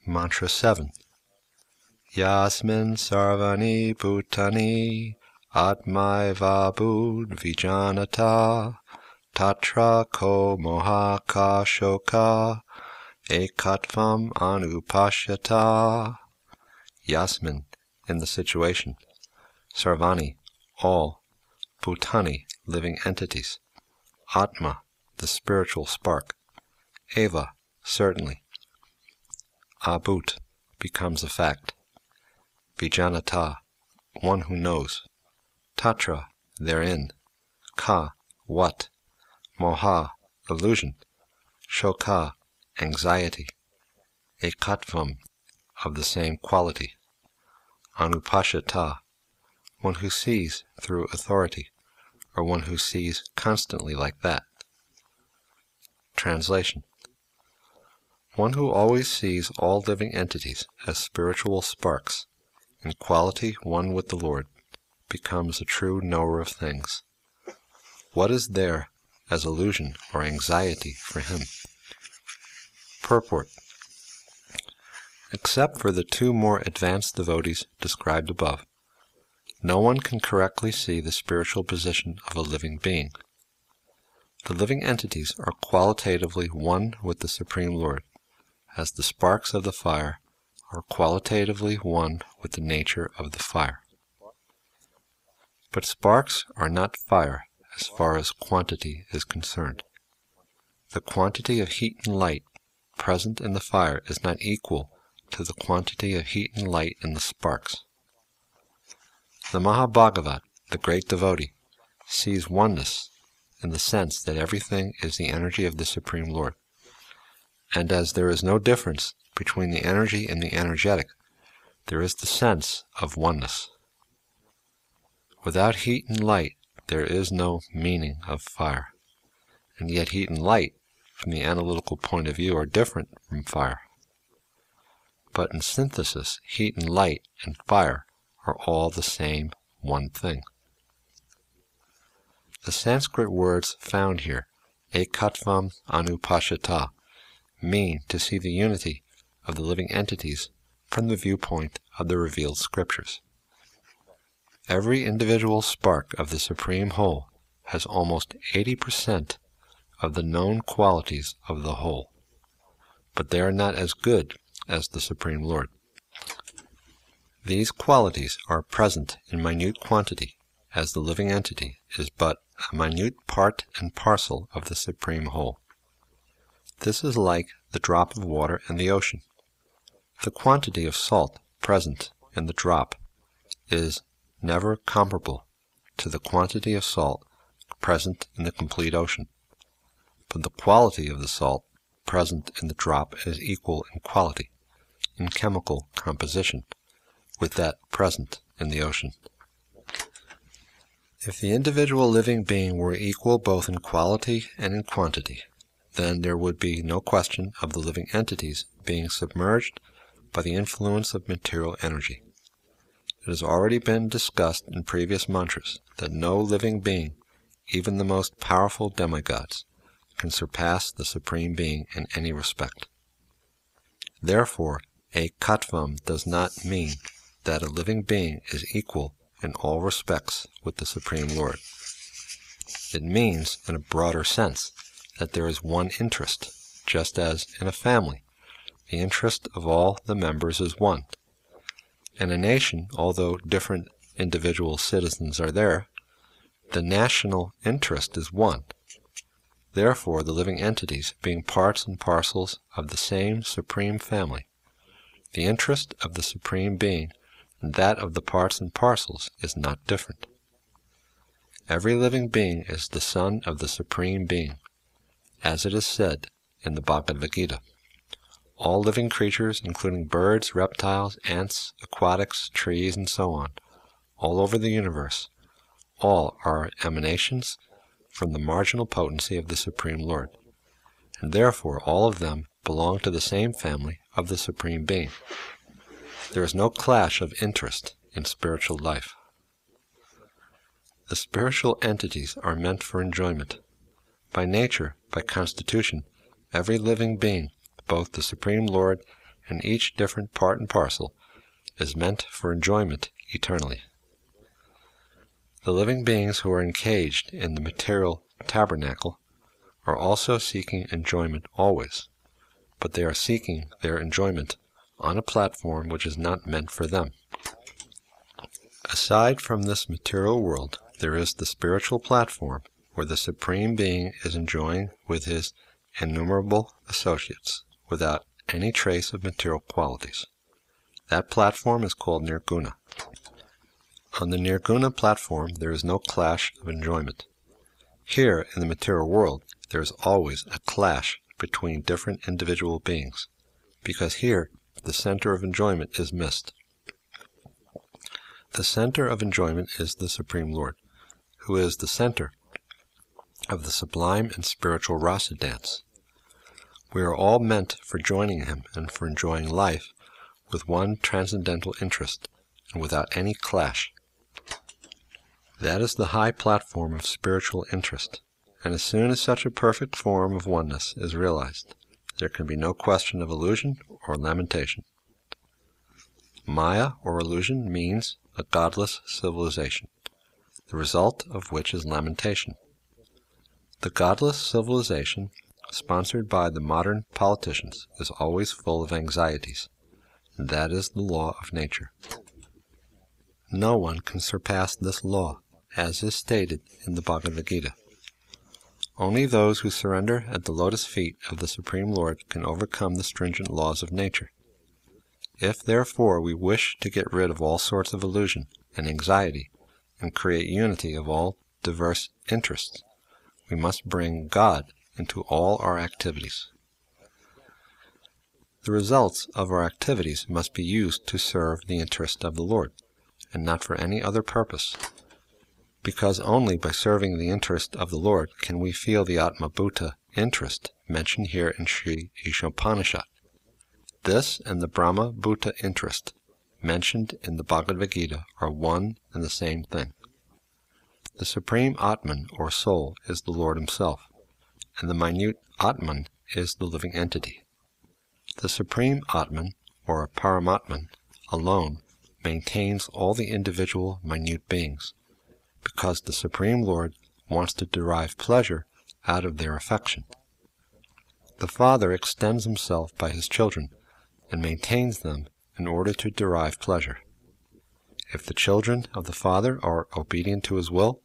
Mantra 7. Yasmin sarvani bhutani atmaiva bhud vijanata tatra ko moha ka shoka ekatvam anupashyata. Yasmin, in the situation. Sarvani, all. Bhutani, living entities. Atma, the spiritual spark. Eva, certainly. Abhut, becomes a fact. Vijanata, one who knows. Tatra, therein. Ka, what. Moha, illusion. Shoka, anxiety. Ekatvam, of the same quality. Anupashyata, one who sees through authority, or one who sees constantly like that. Translation. One who always sees all living entities as spiritual sparks, in quality one with the Lord, becomes a true knower of things. What is there as illusion or anxiety for him? Purport. Except for the two more advanced devotees described above, no one can correctly see the spiritual position of a living being. The living entities are qualitatively one with the Supreme Lord, as the sparks of the fire are qualitatively one with the nature of the fire. But sparks are not fire as far as quantity is concerned. The quantity of heat and light present in the fire is not equal to the quantity of heat and light in the sparks. The Mahabhagavat, the great devotee, sees oneness in the sense that everything is the energy of the Supreme Lord. And as there is no difference between the energy and the energetic, there is the sense of oneness. Without heat and light, there is no meaning of fire. And yet heat and light, from the analytical point of view, are different from fire. But in synthesis, heat and light and fire are all the same one thing. The Sanskrit words found here, ekatvam anupashyata, mean to see the unity of the living entities from the viewpoint of the revealed scriptures. Every individual spark of the Supreme Whole has almost 80% of the known qualities of the whole, but they are not as good as the Supreme Lord. These qualities are present in minute quantity, as the living entity is but a minute part and parcel of the Supreme Whole. This is like the drop of water in the ocean. The quantity of salt present in the drop is never comparable to the quantity of salt present in the complete ocean, but the quality of the salt present in the drop is equal in quality, in chemical composition, with that present in the ocean. If the individual living being were equal both in quality and in quantity, then there would be no question of the living entities being submerged by the influence of material energy. It has already been discussed in previous mantras that no living being, even the most powerful demigods, can surpass the Supreme Being in any respect. Therefore, ekatvam does not mean that a living being is equal in all respects with the Supreme Lord. It means, in a broader sense, that there is one interest, just as in a family, the interest of all the members is one. In a nation, although different individual citizens are there, the national interest is one. Therefore, the living entities, being parts and parcels of the same Supreme Family, the interest of the Supreme Being and that of the parts and parcels is not different. Every living being is the son of the Supreme Being, as it is said in the Bhagavad Gita. All living creatures, including birds, reptiles, ants, aquatics, trees, and so on, all over the universe, all are emanations from the marginal potency of the Supreme Lord, and therefore all of them belong to the same family of the Supreme Being. There is no clash of interest in spiritual life. The spiritual entities are meant for enjoyment. By nature, by constitution, every living being, both the Supreme Lord and each different part and parcel is meant for enjoyment eternally. The living beings who are encaged in the material tabernacle are also seeking enjoyment always, but they are seeking their enjoyment on a platform which is not meant for them. Aside from this material world, there is the spiritual platform where the Supreme Being is enjoying with His innumerable associates without any trace of material qualities. That platform is called Nirguna. On the Nirguna platform there is no clash of enjoyment. Here, in the material world, there is always a clash between different individual beings, because here the center of enjoyment is missed. The center of enjoyment is the Supreme Lord, who is the center of the sublime and spiritual rasa dance. We are all meant for joining Him and for enjoying life with one transcendental interest and without any clash. That is the high platform of spiritual interest, and as soon as such a perfect form of oneness is realized, there can be no question of illusion or lamentation. Maya, or illusion, means a godless civilization, the result of which is lamentation. The godless civilization, sponsored by the modern politicians, is always full of anxieties, and that is the law of nature. No one can surpass this law, as is stated in the Bhagavad Gita. Only those who surrender at the lotus feet of the Supreme Lord can overcome the stringent laws of nature. If, therefore, we wish to get rid of all sorts of illusion and anxiety, and create unity of all diverse interests, we must bring God into all our activities. The results of our activities must be used to serve the interest of the Lord, and not for any other purpose, because only by serving the interest of the Lord can we feel the Atma-bhuta interest mentioned here in Sri Isopanisad. This and the Brahma-bhuta interest mentioned in the Bhagavad Gita are one and the same thing. The Supreme Atman, or Soul, is the Lord Himself, and the minute Atman is the living entity. The Supreme Atman, or Paramatman, alone maintains all the individual minute beings, because the Supreme Lord wants to derive pleasure out of their affection. The Father extends Himself by His children and maintains them in order to derive pleasure. If the children of the Father are obedient to His will,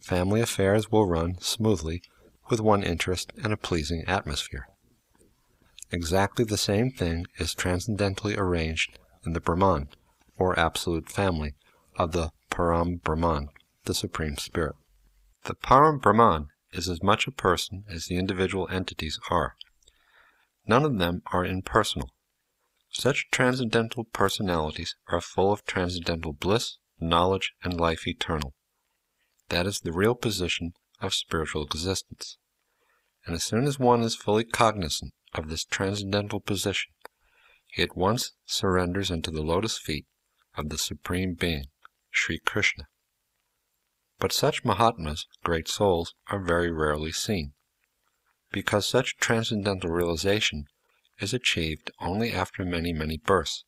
family affairs will run smoothly with one interest and a pleasing atmosphere. Exactly the same thing is transcendentally arranged in the Brahman, or absolute family, of the Param Brahman, the Supreme Spirit. The Param Brahman is as much a person as the individual entities are. None of them are impersonal. Such transcendental personalities are full of transcendental bliss, knowledge, and life eternal. That is the real position of spiritual existence. And as soon as one is fully cognizant of this transcendental position, he at once surrenders into the lotus feet of the Supreme Being, Sri Krishna. But such Mahatmas, great souls, are very rarely seen, because such transcendental realization is achieved only after many, many births.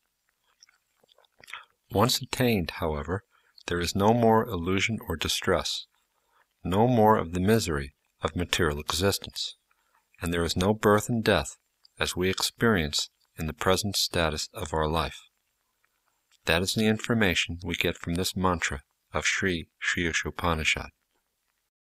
Once attained, however, there is no more illusion or distress, no more of the misery of material existence, and there is no birth and death as we experience in the present status of our life. That is the information we get from this mantra of Sri Isopanisad.